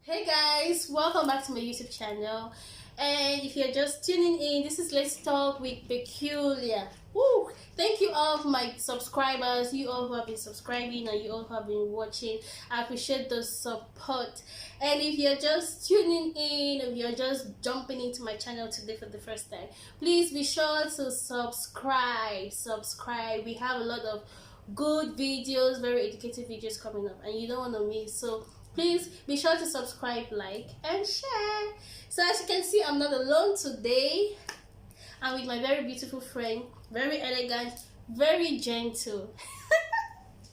Hey guys, welcome back to my YouTube channel. And if you're just tuning in, this is Let's Talk with Peculiar. Woo! Thank you all for my subscribers, you all who have been subscribing and you all who have been watching. I appreciate the support. And if you're just tuning in, if you're just jumping into my channel today for the first time, please be sure to subscribe. We have a lot of good videos, very educative videos coming up, and you don't want to miss. So please be sure to subscribe, like, and share. So as you can see, I'm not alone today. I'm with my very beautiful friend, very elegant, very gentle.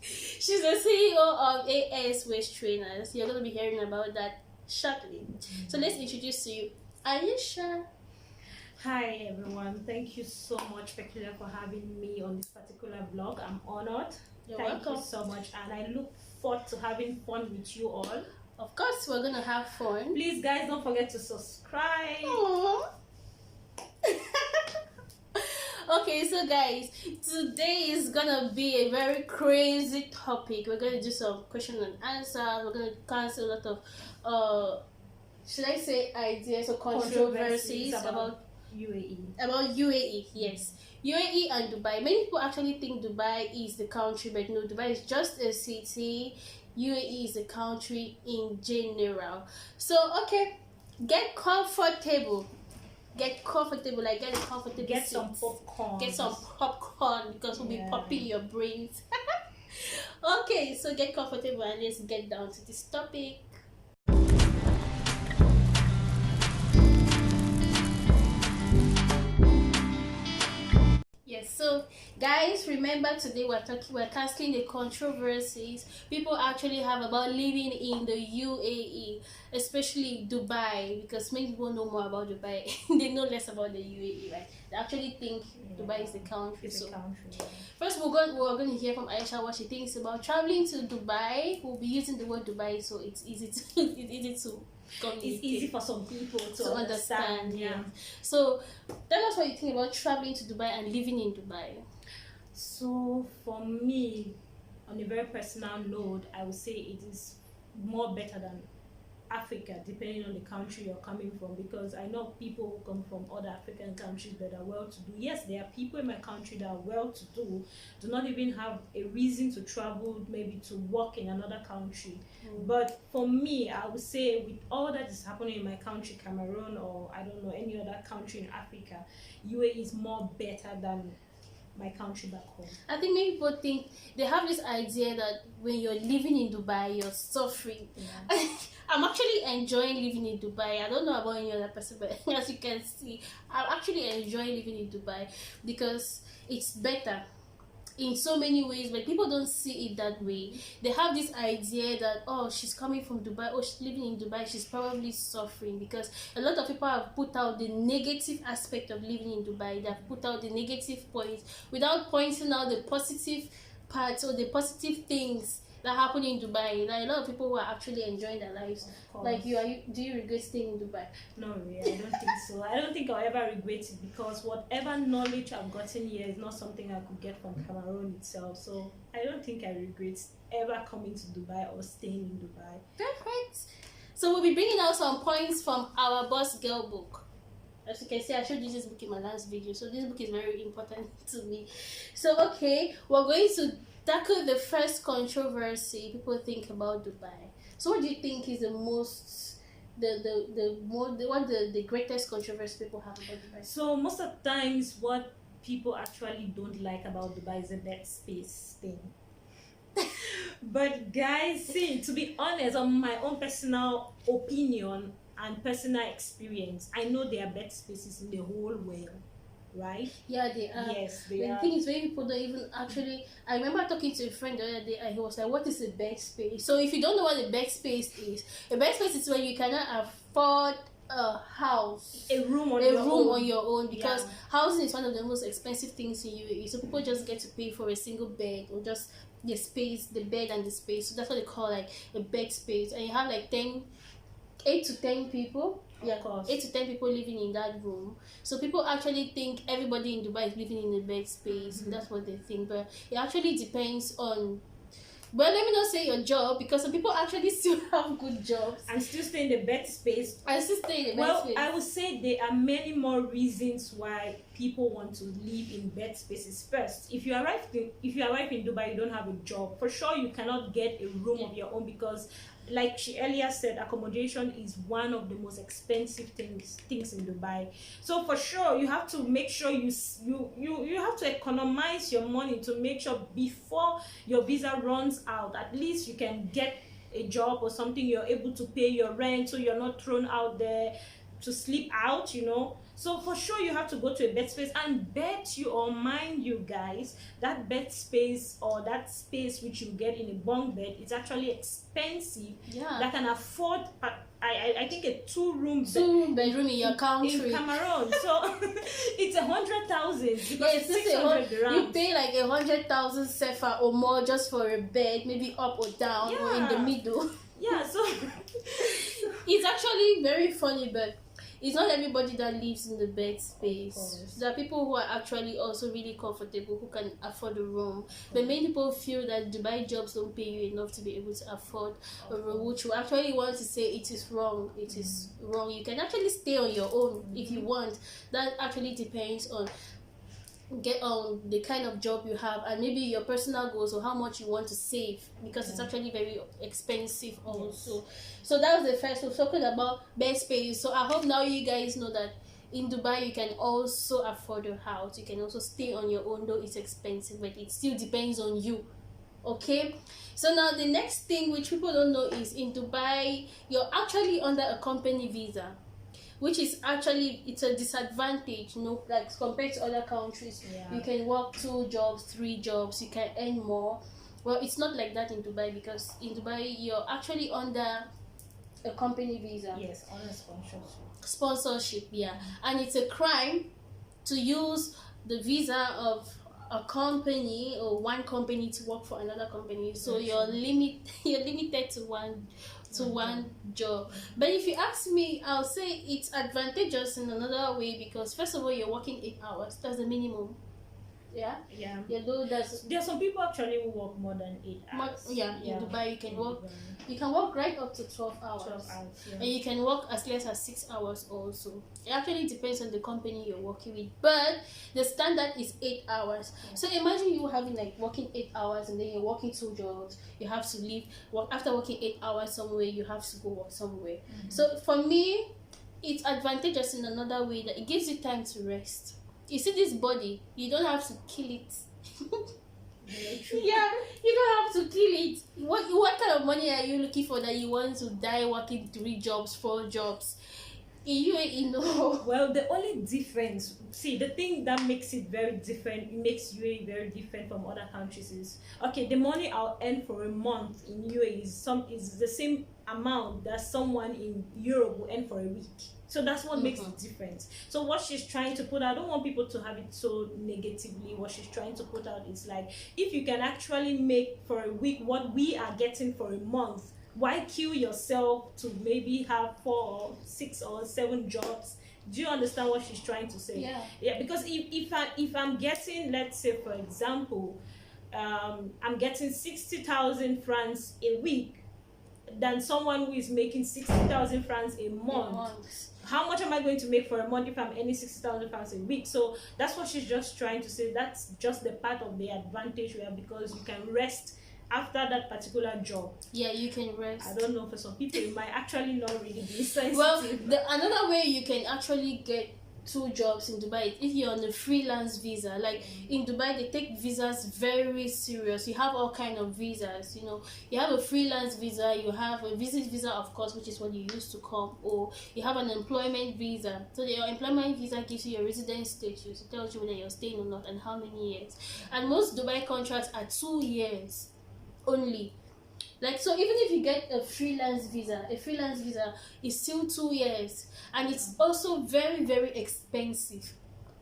She's the CEO of InSwitched Trainers. You're going to be hearing about that shortly. So let's introduce to you Aisha. Hi everyone, thank you so much, Peculiar, for having me on this particular vlog. I'm honored. Thank you so much, and I look forward to having fun with you all. Of course, we're gonna have fun. Please, guys, don't forget to subscribe. Okay, so guys, today is gonna be a very crazy topic. We're gonna do some question and answer. We're gonna cancel a lot of should I say ideas or controversies about UAE. About UAE, yes. UAE and Dubai. Many people actually think Dubai is the country, but no, Dubai is just a city. UAE is a country in general. So okay, get comfortable. Get comfortable, like get a comfortable Get seat. some popcorn. Get some popcorn because we'll be popping your brains. Okay, so get comfortable and let's get down to this topic. Yes, so guys, remember today we're casting the controversies people actually have about living in the UAE, especially Dubai, because many people know more about Dubai. They know less about the UAE, right? They actually think Dubai is the country. It's a country. First, we're going to hear from Aisha what she thinks about traveling to Dubai. We'll be using the word Dubai, so it's easy to it's easy for some people to understand. Yeah. So tell us what you think about traveling to Dubai and living in Dubai. So for me, on a very personal note, I would say it is more better than Africa, depending on the country you're coming from, because I know people who come from other African countries that are well-to-do. Yes, there are people in my country that are well-to-do, do not even have a reason to travel, maybe to work in another country. But for me, I would say with all that is happening in my country, Cameroon, or I don't know, any other country in Africa, UAE is more better than my country back home. I think many people think they have this idea that when you're living in Dubai, you're suffering. Yeah. I'm actually enjoying living in Dubai. I don't know about any other person, but as you can see, I'm actually enjoying living in Dubai because it's better in so many ways, but people don't see it that way. They have this idea that, oh, she's coming from Dubai, oh, she's living in Dubai, she's probably suffering, because a lot of people have put out the negative aspect of living in Dubai. They have put out the negative points without pointing out the positive parts or the positive things that happen in Dubai. Like a lot of people who are actually enjoying their lives. Like do you regret staying in Dubai? No, really, I don't think so. I don't think I'll ever regret it, because whatever knowledge I've gotten here is not something I could get from Cameroon itself. So I don't think I regret ever coming to Dubai or staying in Dubai. Perfect. So we'll be bringing out some points from our Boss Girl book. As you can see, I showed you this book in my last video, so this book is very important to me. So okay, we're going to tackle the first controversy people think about Dubai. So what do you think is the most the greatest controversy people have about Dubai? So most of the times what people actually don't like about Dubai is the Bedspace thing. But guys, see, to be honest, on my own personal opinion and personal experience, I know there are bed spaces in the whole world, right? Yeah, they are. Yes, they are. The thing is, many people don't even actually. I remember talking to a friend the other day, and he was like, "What is a bed space?" So if you don't know what a bed space is, a bed space is when you cannot afford a house, a room on your own, because housing is one of the most expensive things in UAE. So people just get to pay for a single bed or just the space, the bed and the space. So that's what they call like a bed space, and you have like 8 to 10 people. Yeah, 8 to 10 people living in that room. So people actually think everybody in Dubai is living in a bed space. That's what they think, but it actually depends on But let me not say your job, because some people actually still have good jobs and still stay in the bed space. and still stay in the bed Well, space. I would say there are many more reasons why people want to live in bed spaces. First, if you arrive in Dubai, you don't have a job. For sure, you cannot get a room of your own, because, like she earlier said, accommodation is one of the most expensive things in Dubai. So for sure, you have to make sure you have to economize your money to make sure before your visa runs out, at least you can get a job or something. You're able to pay your rent, so you're not thrown out there to sleep out, you know. So for sure you have to go to a bed space, and bet you or mind you guys, that bed space or that space which you get in a bunk bed is actually expensive. That can afford I think a two-room bedroom in your country in Cameroon. So it's 100,000 because it's 600 dirhams. You pay like 100,000 sefa or more just for a bed, maybe up or down or in the middle. Yeah, so it's actually very funny, but it's not everybody that lives in the bed space. There are people who are actually also really comfortable, who can afford a room. But many people feel that Dubai jobs don't pay you enough to be able to afford a room, which we actually want to say it is wrong. It is wrong. You can actually stay on your own if you want. That actually depends on the kind of job you have, and maybe your personal goals or how much you want to save, because it's actually very expensive also. So that was the first. We're talking about bed space. So I hope now you guys know that in Dubai you can also afford a house. You can also stay on your own, though it's expensive, but it still depends on you. Okay, so now the next thing which people don't know is in Dubai you're actually under a company visa, which is actually, it's a disadvantage, you know, like compared to other countries. You can work 2 jobs, 3 jobs, you can earn more. Well, it's not like that in Dubai, because in Dubai you're actually under a company visa. Yes, on a sponsorship, and it's a crime to use the visa of a company or one company to work for another company. So you're limited to one job. But if you ask me, I'll say it's advantageous in another way, because first of all, you're working 8 hours. That's the minimum. There are some people actually who work more than 8 hours. In Dubai you can work right up to 12 hours. And you can work as less as 6 hours also. It actually depends on the company you're working with, but the standard is 8 hours. So imagine you having working 8 hours and then you're working 2 jobs. You have to leave after working 8 hours somewhere. You have to go work somewhere. So for me, it's advantageous in another way, that it gives you time to rest. You see this body, you don't have to kill it. You don't have to kill it. What kind of money are you looking for that you want to die working 3 jobs, 4 jobs? In UAE, no. Well, the only difference, the thing that makes it very different, makes UAE very different from other countries is, the money I'll earn for a month in UAE is the same amount that someone in Europe will earn for a week. So that's what makes the difference. So what she's trying to put out, I don't want people to have it so negatively. What she's trying to put out is like, if you can actually make for a week what we are getting for a month, why kill yourself to maybe have 4 or 6 or 7 jobs? Do you understand what she's trying to say? Because if I'm getting, let's say for example, I'm getting 60,000 francs a week than someone who is making 60,000 francs a month. How much am I going to make for a month if I'm earning 60,000 francs a week? So that's what she's just trying to say. That's just the part of the advantage we have, because you can rest after that particular job. You can rest. I don't know, for some people it might actually not really be sensitive. Well, another way you can actually get 2 jobs in Dubai, if you're on a freelance visa. Like in Dubai, they take visas very serious. You have all kind of visas, you know. You have a freelance visa, you have a visit visa, of course, which is what you used to come, or you have an employment visa. So your employment visa gives you your residence status. It tells you whether you're staying or not and how many years. And most Dubai contracts are 2 years only. So even if you get a freelance visa is still 2 years, and it's also very, very expensive.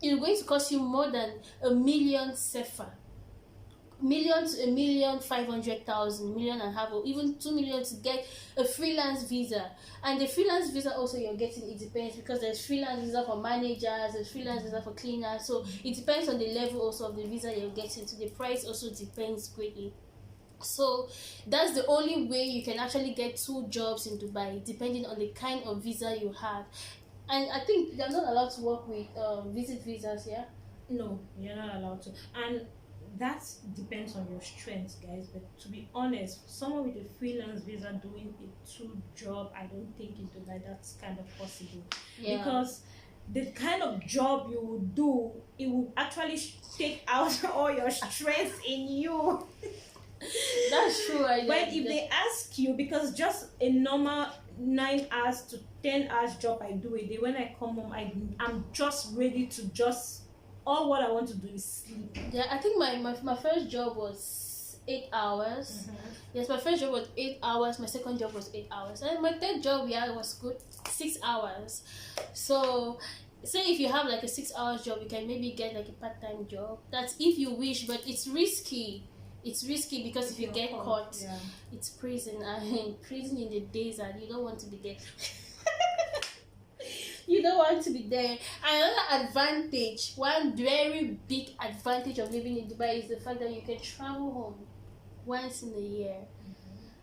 It's going to cost you more than 1 million sefa, million to 1,500,000, million and a half, or even 2 million to get a freelance visa. And the freelance visa also you're getting, it depends, because there's freelance visa for managers, there's freelance visa for cleaners. So it depends on the level also of the visa you're getting. So the price also depends greatly. So that's the only way you can actually get 2 jobs in Dubai, depending on the kind of visa you have. And I think they're not allowed to work with visit visas, yeah? No, you're not allowed to. And that depends on your strength, guys. But to be honest, someone with a freelance visa doing a 2 job, I don't think in Dubai that's kind of possible. Yeah. Because the kind of job you would do, it would actually take out all your strength in you. That's true. But if they ask you, because just a normal 9 hours to 10 hours job I do a day, when I come home, I'm just ready to just, all what I want to do is sleep. Yeah, I think my first job was 8 hours. Yes, my first job was 8 hours. My second job was 8 hours, and my third job, yeah, it was good, 6 hours. So say if you have like a 6 hours job, you can maybe get like a part-time job. That's if you wish, but it's risky. It's risky because if you get caught, yeah, it's prison. I mean, prison in the desert. You don't want to be there. You don't want to be there. Another advantage, one very big advantage of living in Dubai is the fact that you can travel home once in a year,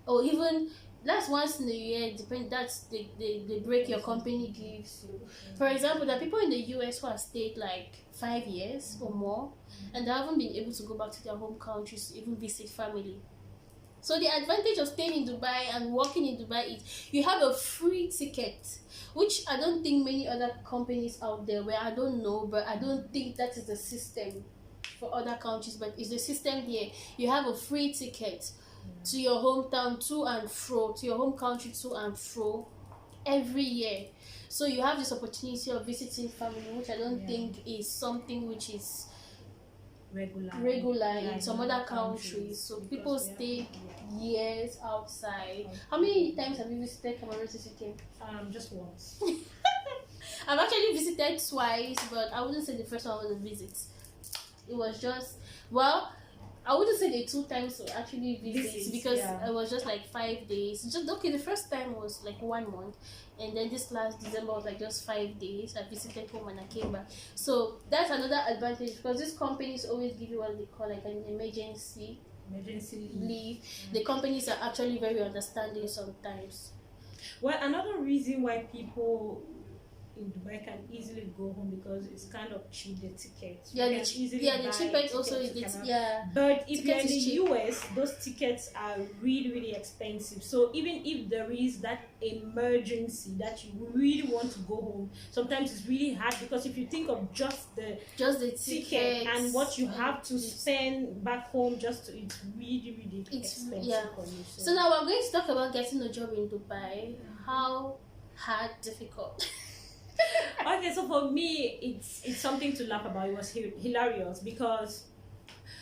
or even that's once in a year. That's the break your company gives you. For example, there are people in the US who have stayed like 5 years or more, and they haven't been able to go back to their home countries to even visit family. So the advantage of staying in Dubai and working in Dubai is you have a free ticket, which I don't think many other companies out there, where I don't know, but I don't think that is the system for other countries, but it's the system here. You have a free ticket to your hometown, to and fro, to your home country, to and fro, every year. So you have this opportunity of visiting family, which I don't think is something which is regular in some other countries. So people stay years outside. How many times have you visited Cameroon since you came? Just once. I've actually visited twice, but I wouldn't say the first one was a visit. It was just, well, I wouldn't say the 2 times to actually visit, because it was just like 5 days. Just okay, the first time was like 1 month, and then this last December was like just 5 days. I visited home and I came back. So that's another advantage, because these companies always give you what they call like an emergency leave. The companies are actually very understanding sometimes. Well, another reason why people in Dubai can easily go home, because it's kind of cheap, the tickets. Yeah, the cheapest also is But if you're in the US, those tickets are really, really expensive. So even if there is that emergency that you really want to go home, sometimes it's really hard, because if you think of just the ticket and what you have to spend back home, it's really, really expensive for you. So now we're going to talk about getting a job in Dubai. How hard, difficult? Okay, so for me, it's something to laugh about. It was hilarious, because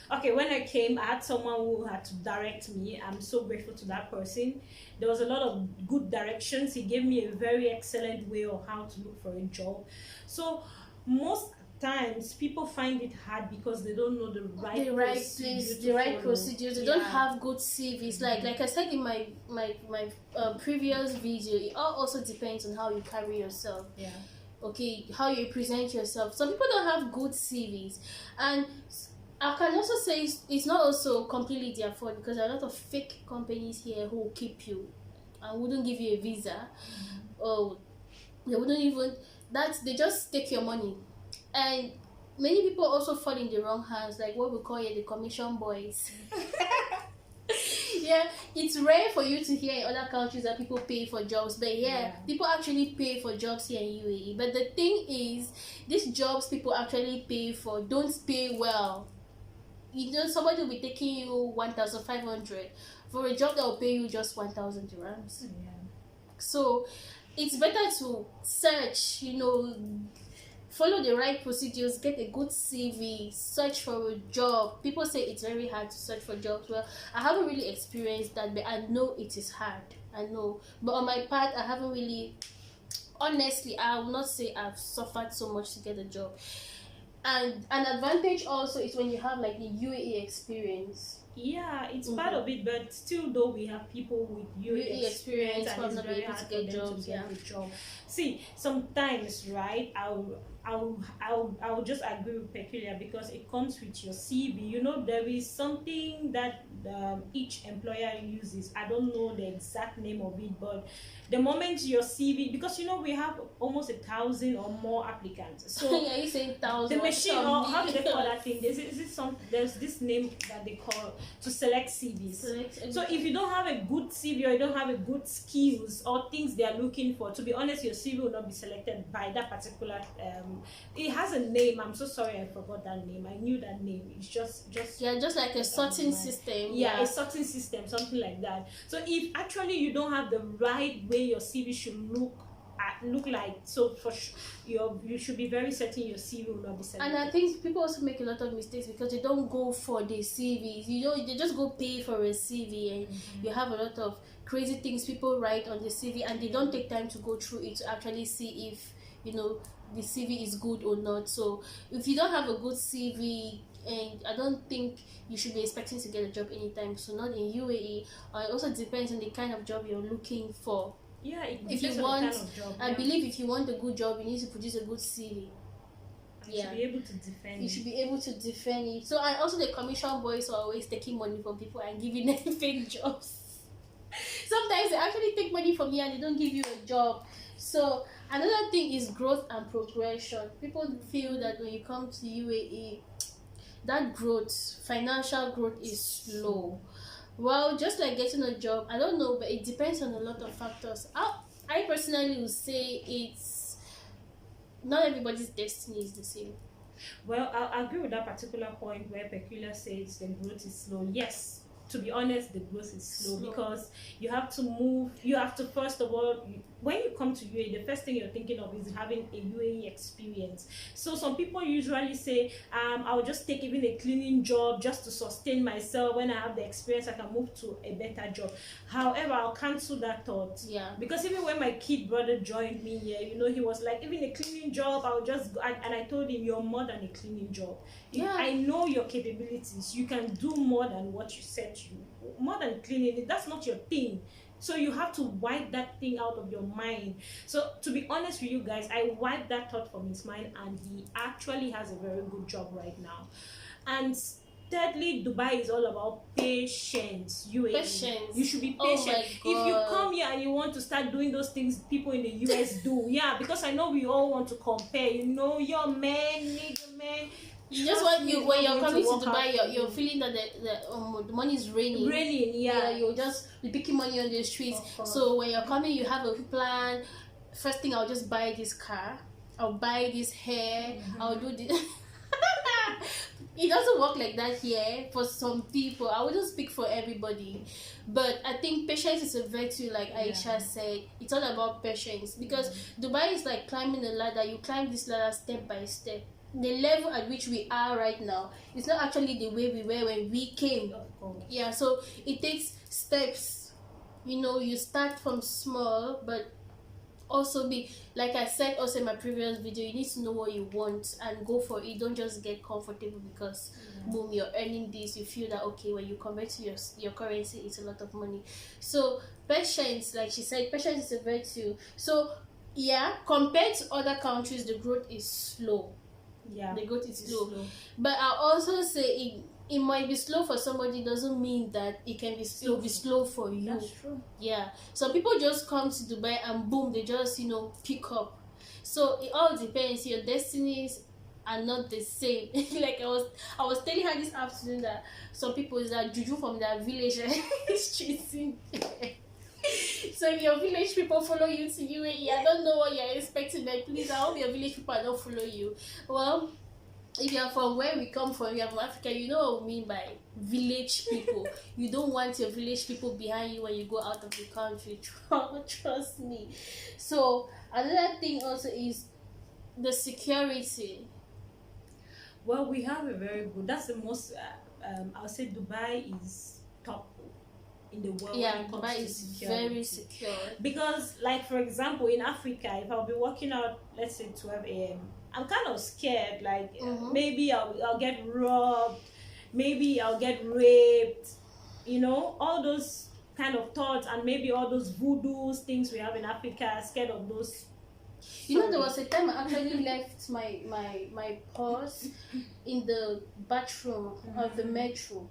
when I came, I had someone who had to direct me. I'm so grateful to that person. There was a lot of good directions. He gave me a very excellent way of how to look for a job. So most times people find it hard because they don't know the right place, the right procedures. They don't have good CVs. Like I said in my previous video, it all also depends on how you carry yourself. Okay, how you present yourself. Some people don't have good CVs, and I can also say it's not also completely their fault, because there are a lot of fake companies here who will keep you and wouldn't give you a visa, or they wouldn't even they just take your money. And many people also fall in the wrong hands, like what we call here the commission boys. Yeah, it's rare for you to hear in other countries that people pay for jobs, but people actually pay for jobs here in UAE. But the thing is, these jobs people actually pay for don't pay well. You know, somebody will be taking you 1,500 for a job that will pay you just 1,000 dirhams. So it's better to search, follow the right procedures, get a good CV, search for a job. People say it's very hard to search for jobs. Well, I haven't really experienced that, but I know it is hard. I know. But on my part, I haven't really, honestly, I will not say I've suffered so much to get a job. And an advantage also is when you have like the UAE experience. Yeah, it's part of it, but still though we have people with UAE experience and it's very hard for them to get a job. See, sometimes, right, I'll just agree with Peculiar, because it comes with your CV. You know, there is something that each employer uses. I don't know the exact name of it, but the moment your CV, because you know we have almost 1,000 or more applicants. So yeah, you saying thousand. the machine, or how do they call that thing? Is it some? There's this name that they call to select CVs. So if you don't have a good CV, or you don't have a good skills or things they are looking for, to be honest, your CV will not be selected by that particular. It has a name. I'm so sorry, I forgot that name. I knew that name. It's just yeah, just like a sorting system. Yeah, a sorting system, something like that. So if actually you don't have the right way your CV should look like, so for you should be very certain your CV will not be selected. And I think people also make a lot of mistakes because they don't go for the CVs. You know, they just go pay for a CV, and you have a lot of crazy things people write on the CV, and they don't take time to go through it to actually see if, you know, the CV is good or not. So if you don't have a good CV, and I don't think you should be expecting to get a job anytime. So not in UAE. It also depends on the kind of job you're looking for. Yeah, if you want, I believe if you want a good job, you need to produce a good CV. You should be able to defend it. You should be able to defend it. So, and also the commission boys are always taking money from people and giving them fake jobs. Sometimes they actually take money from you and they don't give you a job. So another thing is growth and progression. People feel that when you come to UAE, that growth, financial growth, is slow. Well, just like getting a job, I don't know, but it depends on a lot of factors. I personally would say it's not everybody's destiny is the same. Well, I agree with that particular point where Peculiar says the growth is slow. Yes, to be honest, the growth is slow because you have to move. You have to, first of all, when you come to UAE, the first thing you're thinking of is having a UAE experience. So some people usually say, I'll just take even a cleaning job just to sustain myself. When I have the experience, I can move to a better job. However, I'll cancel that thought. Yeah. Because even when my kid brother joined me here, you know, he was like, even a cleaning job, I'll just go. And I told him, you're more than a cleaning job. Yeah. I know your capabilities. You can do more than what you said you. More than cleaning, that's not your thing. So you have to wipe that thing out of your mind. So to be honest with you guys, I wiped that thought from his mind, and he actually has a very good job right now. And thirdly, Dubai is all about patience. Patience. You should be patient. If you come here and you want to start doing those things people in the US do, yeah, because I know we all want to compare. You know, your man, nigga man. You just want when you're coming to Dubai, you're feeling that the money is raining. Yeah, you'll just be picking money on the streets. So when you're coming, you have a plan. First thing, I'll just buy this car. I'll buy this hair. I'll do this. It doesn't work like that here for some people. I wouldn't speak for everybody, but I think patience is a virtue, like Aisha said. It's all about patience because Dubai is like climbing a ladder. You climb this ladder step by step. The level at which we are right now is not actually the way we were when we came. Yeah, so it takes steps. You know, you start from small, but also be, like I said also in my previous video, you need to know what you want and go for it. Don't just get comfortable because boom, you're earning this. You feel that okay, when you convert to your currency, it's a lot of money. So patience, like she said, patience is a virtue. So yeah, compared to other countries, the growth is slow. Yeah, the growth is slow. But I also say it might be slow for somebody, doesn't mean that it can be slow for you. That's true. Yeah, so people just come to Dubai and boom, they just, you know, pick up. So it all depends. Your destinies are not the same. Like I was telling her this afternoon that some people is that juju from their village is chasing. So if your village people follow you to UAE, I don't know what you're expecting, but please, I hope your village people don't follow you. Well, if you're from where we come from, you're from Africa, you know what we mean by village people. You don't want your village people behind you when you go out of the country. Trust me. So another thing also is the security. Well, we have a very good, that's the most I'll say Dubai is top in the world. Yeah, Dubai is very secure. Because, like, for example, in Africa, if I'll be working out, let's say 12 a.m., I'm kind of scared. Like, maybe I'll get robbed, maybe I'll get raped, you know, all those kind of thoughts, and maybe all those voodoos things we have in Africa, scared of those You know, there was a time I actually left my purse in the bathroom of the metro.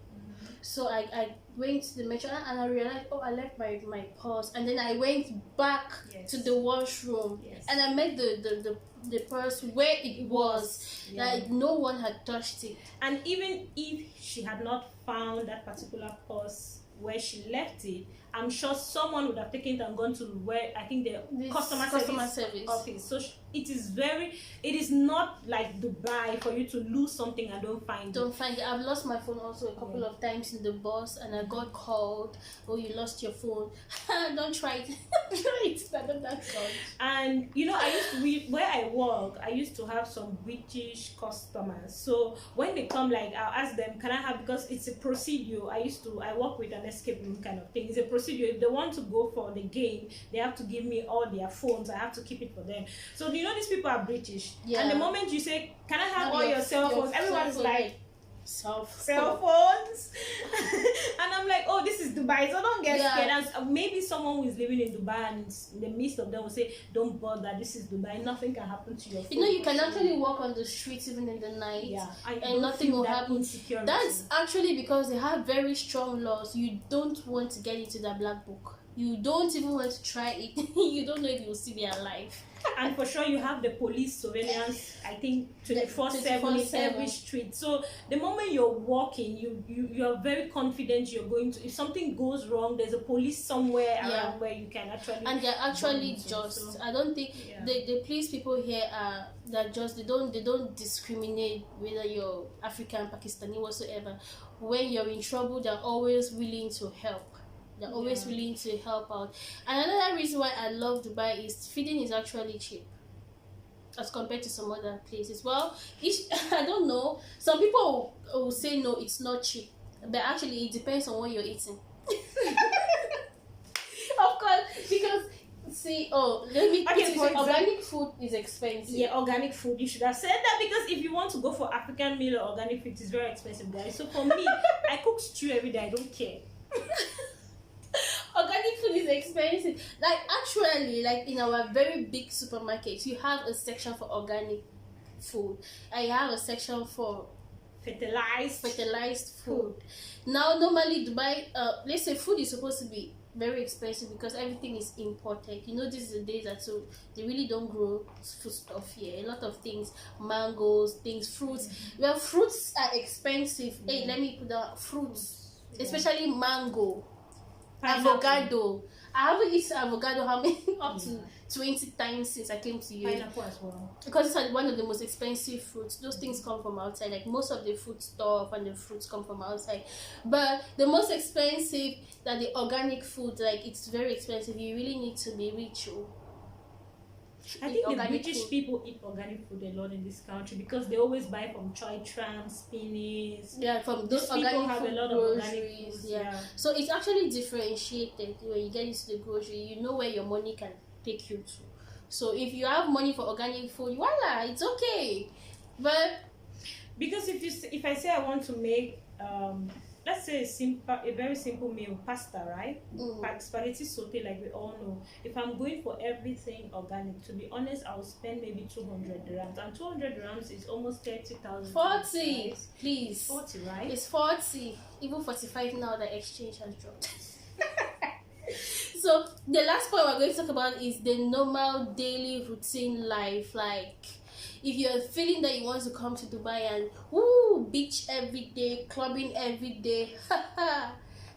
So I went to the metro and I realized, oh, I left my purse, and then I went back to the washroom and I met the purse where it was. Like no one had touched it. And even if she had not found that particular purse where she left it, I'm sure someone would have taken it and gone to where I think the customer service office. So it is not like Dubai for you to lose something and don't find it. I've lost my phone also a couple of times in the bus, and I got called, oh, you lost your phone. Don't try it. Try it. I don't like that. And you know, where I work, I used to have some British customers. So when they come, like, I'll ask them, can I have, because it's a procedure. I work with an escape room kind of thing. It's a procedure. If they want to go for the game, they have to give me all their phones. I have to keep it for them. So you know, these people are British. And the moment you say, can I have all your cell phones, everyone's like, cell phones. And I'm like, oh, this is Dubai, so don't get scared. And maybe someone who is living in Dubai and in the midst of them will say, don't bother, this is Dubai, nothing can happen to your phone. You know, you can actually walk on the streets even in the night, and nothing will happen. That's actually because they have very strong laws. You don't want to get into the black book. You don't even want to try it. You don't know if you'll still be alive. And for sure, you have the police surveillance, I think 24/7 in every street. So the moment you're walking, you are very confident you're going to, if something goes wrong, there's a police somewhere around where you can actually, and they're actually just. I don't think the police people here are that just they don't discriminate whether you're African, Pakistani, whatsoever. When you're in trouble, they're always willing to help. They're always willing to help out. And another reason why I love Dubai is feeding is actually cheap as compared to some other places. Well, I don't know. Some people will say no, it's not cheap. But actually, it depends on what you're eating. Of course, because let me put it, organic food is expensive. Yeah, organic food. You should have said that, because if you want to go for African meal or organic food, it's very expensive, guys. So for me, I cook stew every day. I don't care. Organic food is expensive. Like actually, like in our very big supermarkets, you have a section for organic food, and you have a section for fertilized food. Now, normally Dubai, let's say food is supposed to be very expensive because everything is imported. You know, this is the days that so they really don't grow food stuff here. A lot of things, mangoes, fruits. Well, fruits are expensive. Hey, let me put down fruits, especially mango. Avocado. I haven't eaten avocado up to 20 times since I came to you. Pineapple as well. Because it's one of the most expensive fruits. Those things come from outside. Like most of the food stuff and the fruits come from outside. But the most expensive, that the organic food, like it's very expensive. You really need to be rich. I think the British people eat organic food a lot in this country because they always buy from Choi Tram, Spinneys. Yeah, from those organic people have a lot of organic foods. Yeah. So it's actually differentiated when you get into the grocery. You know where your money can take you to. So if you have money for organic food, voila, it's okay. But because if I say I want to make let's say a very simple meal, pasta, right? Spaghetti saute, like we all know. If I'm going for everything organic, to be honest, I'll spend maybe 200 dirhams. And 200 dirhams is almost 30,000. 40, right? Please. 40, right? It's 40. Even 45 now, the exchange has dropped. So the last point we're going to talk about is the normal daily routine life. Like, if you're feeling that you want to come to Dubai and beach every day, clubbing every day,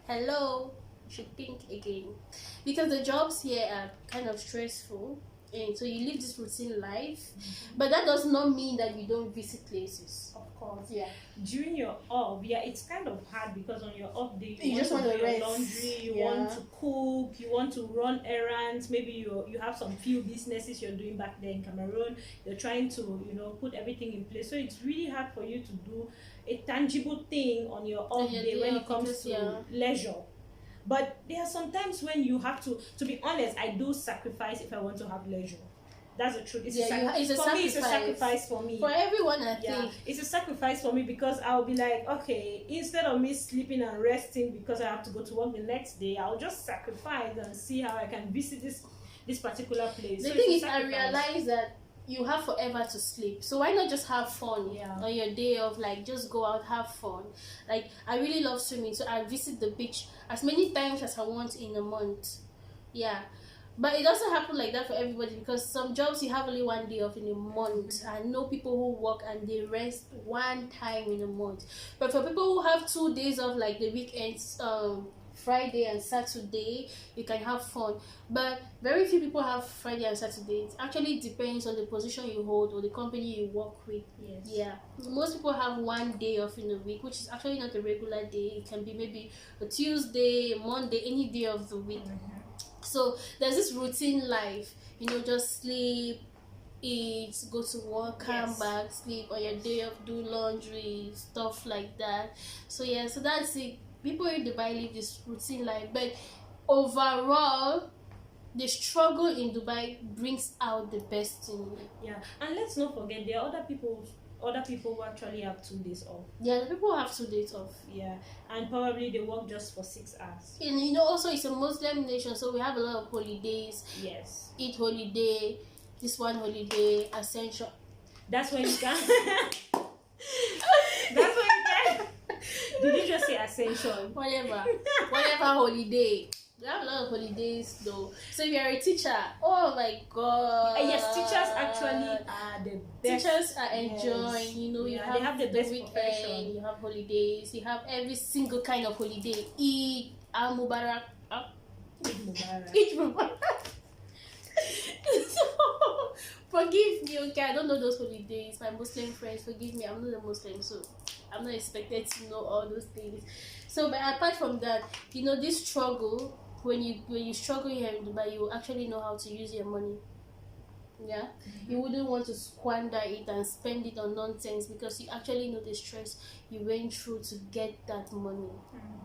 hello, you should think again, because the jobs here are kind of stressful, and so you live this routine life, but that does not mean that you don't visit places. Of course, yeah. During your off, it's kind of hard because on your off day you just want to do rest. Your laundry, you want to cook, you want to run errands. Maybe you have some few businesses you're doing back there in Cameroon. You're trying to put everything in place. So it's really hard for you to do a tangible thing on your off day when it comes to leisure. But there are some times when you have to be honest, I do sacrifice if I want to have leisure. That's the truth. It's a sacrifice for me. For everyone, I think. It's a sacrifice for me because I'll be like, okay, instead of me sleeping and resting because I have to go to work the next day, I'll just sacrifice and see how I can visit this this particular place. The So thing it's is, a I sacrifice. realize that you have forever to sleep, so why not just have fun on your day of, like, just go out, have fun. Like, I really love swimming, so I visit the beach as many times as I want in a month. Yeah, but it doesn't happen like that for everybody, because some jobs you have only one day off in a month. I know people who work and they rest one time in a month, but for people who have 2 days off, like the weekends, Friday and Saturday, you can have fun. But very few people have Friday and Saturday. It actually depends on the position you hold or the company you work with. Yes. Yeah, most people have one day off in a week, which is actually not a regular day. It can be maybe a Tuesday, a Monday, any day of the week. So there's this routine life, just sleep, eat, go to work, come back, sleep, on your day off do laundry, stuff like that. So yeah, so that's it. People in Dubai live this routine life, but overall, the struggle in Dubai brings out the best in you. Yeah, and let's not forget there are other people who actually have 2 days off. Yeah, the people have 2 days off. Yeah, and probably they work just for 6 hours. And also it's a Muslim nation, so we have a lot of holidays. Yes. Eid holiday, this one holiday, Ascension. That's when you can. That's when you can. Did you just say Ascension? Whatever holiday. We have a lot of holidays though. So if you're a teacher, oh my god. Yes, teachers actually are the best. Teachers are enjoying, you they have the best weekend, profession. you have holidays, you have every single kind of holiday. Eid al-Mubarak. Eid Mubarak. So, forgive me, okay? I don't know those holidays. My Muslim friends, forgive me. I'm not a Muslim, so I'm not expected to know all those things. So, but apart from that, this struggle, when you struggle here in Dubai, you actually know how to use your money. Yeah, you wouldn't want to squander it and spend it on nonsense, because you actually know the stress you went through to get that money.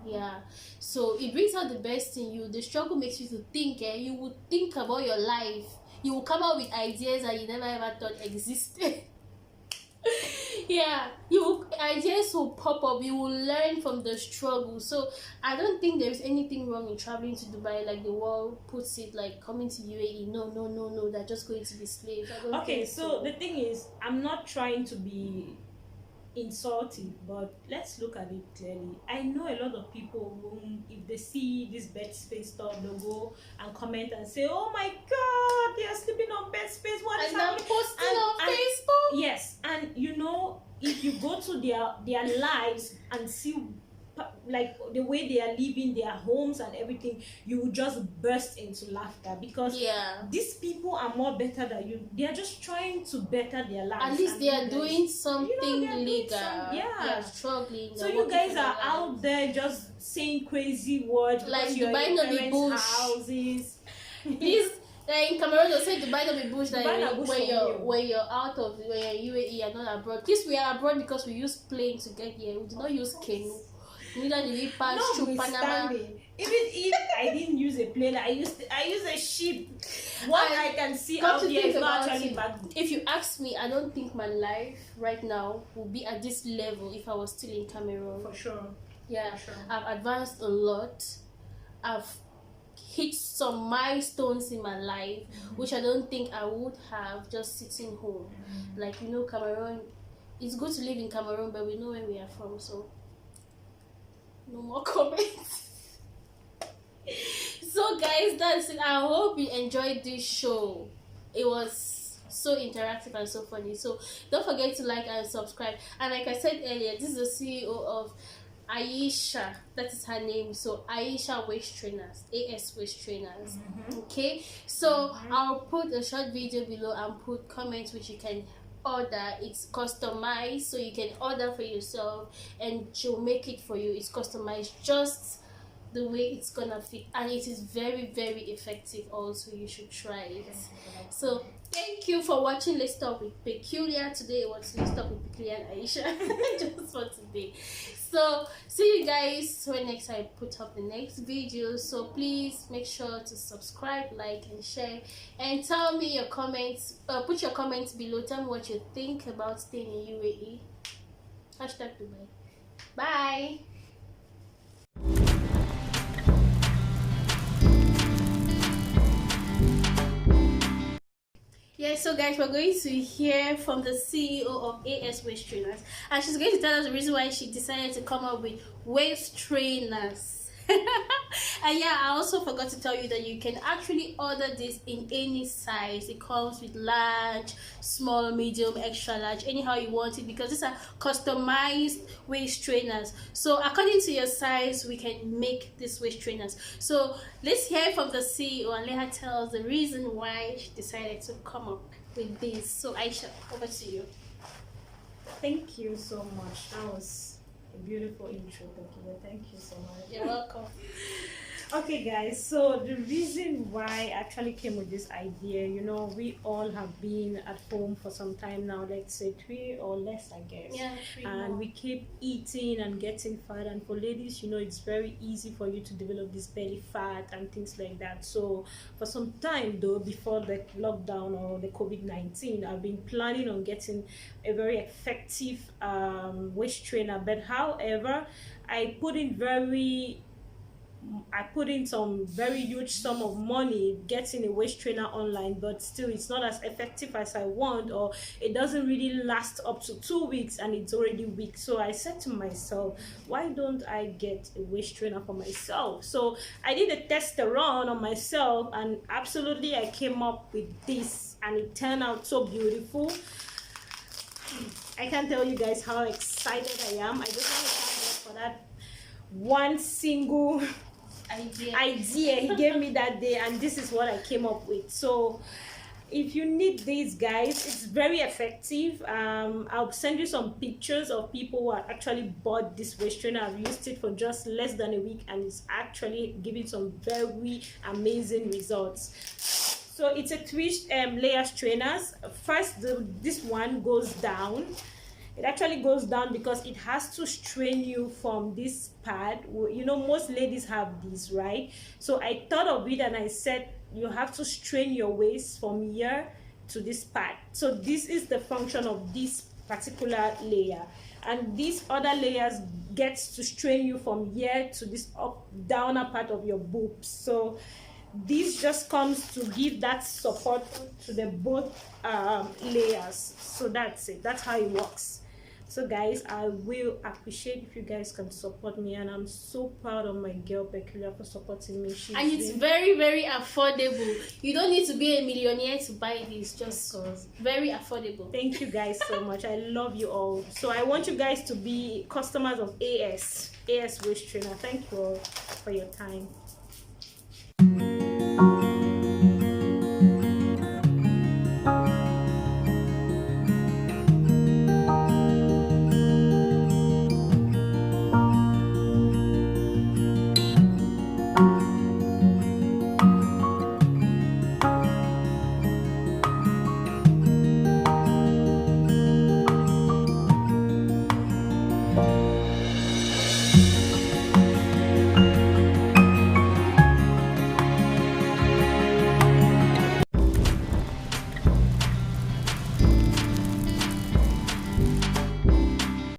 Yeah, so it brings out the best in you. The struggle makes you to think. You would think about your life. You will come up with ideas that you never ever thought existed. Yeah, ideas will pop up. You will learn from the struggle. So I don't think there's anything wrong in traveling to Dubai, like the world puts it, like coming to UAE. No, they're just going to be slaves. Okay, so the thing is, I'm not trying to be insulting, but let's look at it clearly. I know a lot of people who, if they see this Bedspace stuff, they'll go and comment and say, "Oh my God, they are sleeping on Bedspace. What is happening?" Posting on Facebook. Yes, and if you go to their lives and see like the way they are living their homes and everything, you will just burst into laughter, because these people are more better than you. They are just trying to better their lives. At least they are doing something legal. They are struggling. So you guys are out there just saying crazy words, like you're Dubai in no be parents' bush houses. Please, in Cameroon they say Dubai no be bush. Like when you're UAE, you're not abroad. Please, we are abroad because we use plane to get here. We do not use canoe. Neither do we pass through Panama. Even if I didn't use a plane, I use a ship. What I can see out there is not actually bad. If you ask me, I don't think my life right now will be at this level if I was still in Cameroon. For sure. Yeah, for sure. I've advanced a lot. I've hit some milestones in my life, which I don't think I would have just sitting home. Like, Cameroon, it's good to live in Cameroon, but we know where we are from, so no more comments. So guys, that's it. I hope you enjoyed this show. It was so interactive and so funny. So don't forget to like and subscribe. And like I said earlier, this is the CEO of Aisha, that is her name. So Aisha Waist Trainers, AS Waist Trainers. Okay, so I'll put a short video below and put comments which you can order. It's customized, so you can order for yourself and she'll make it for you. It's customized just the way it's gonna fit, and it is very, very effective also. You should try it. So thank you for watching Let's Talk with Peculiar. Today it was Let's Talk with Peculiar and Aisha just for today. So see you guys when next I put up the next video. So please make sure to subscribe, like and share, and tell me your comments. Put your comments below. Tell me what you think about staying in UAE. #Dubai. Bye. Yes, so guys, we're going to hear from the CEO of AS Waist Trainers, and she's going to tell us the reason why she decided to come up with waist trainers. And yeah, I also forgot to tell you that you can actually order this in any size. It comes with large, small, medium, extra large, anyhow you want it, because these are customized waist trainers. So according to your size, we can make these waist trainers. So let's hear from the CEO and let her tell us the reason why she decided to come up with this. So Aisha, over to you. Thank you so much. That was a beautiful intro, Becky. Thank you so much. You're welcome. Okay, guys, so the reason why I actually came with this idea, you know, we all have been at home for some time now, let's say 3 or less, I guess. Yeah, and more. we keep eating and getting fat, and for ladies, you know, it's very easy for you to develop this belly fat and things like that. So for some time though, before the lockdown or the COVID-19, I've been planning on getting a very effective waist trainer, but however, I put in some very huge sum of money getting a waist trainer online, but still it's not as effective as I want, or it doesn't really last up to 2 weeks and it's already weak. So I said to myself, why don't I get a waist trainer for myself? So I did a test run on myself, and absolutely I came up with this, and it turned out so beautiful. I can't tell you guys how excited I am. I just want to thank God for that one single idea he gave me that day, and this is what I came up with. So if you need these, guys, it's very effective. I'll send you some pictures of people who actually bought this waist trainer. I've used it for just less than a week, and it's actually giving some very amazing results. So it's a 3 layers trainers. First, this one goes down. It actually goes down because it has to strain you from this pad. You know, most ladies have this, right? So I thought of it and I said, you have to strain your waist from here to this pad. So this is the function of this particular layer. And these other layers gets to strain you from here to this downer part of your boobs. So this just comes to give that support to the both layers. So that's it. That's how it works. So guys, I will appreciate if you guys can support me, and I'm so proud of my girl Peculiar for supporting me. And it's very affordable. You don't need to be a millionaire to buy this, just very affordable. Thank you guys so much. I love you all. So I want you guys to be customers of AS Waist Trainer. Thank you all for your time.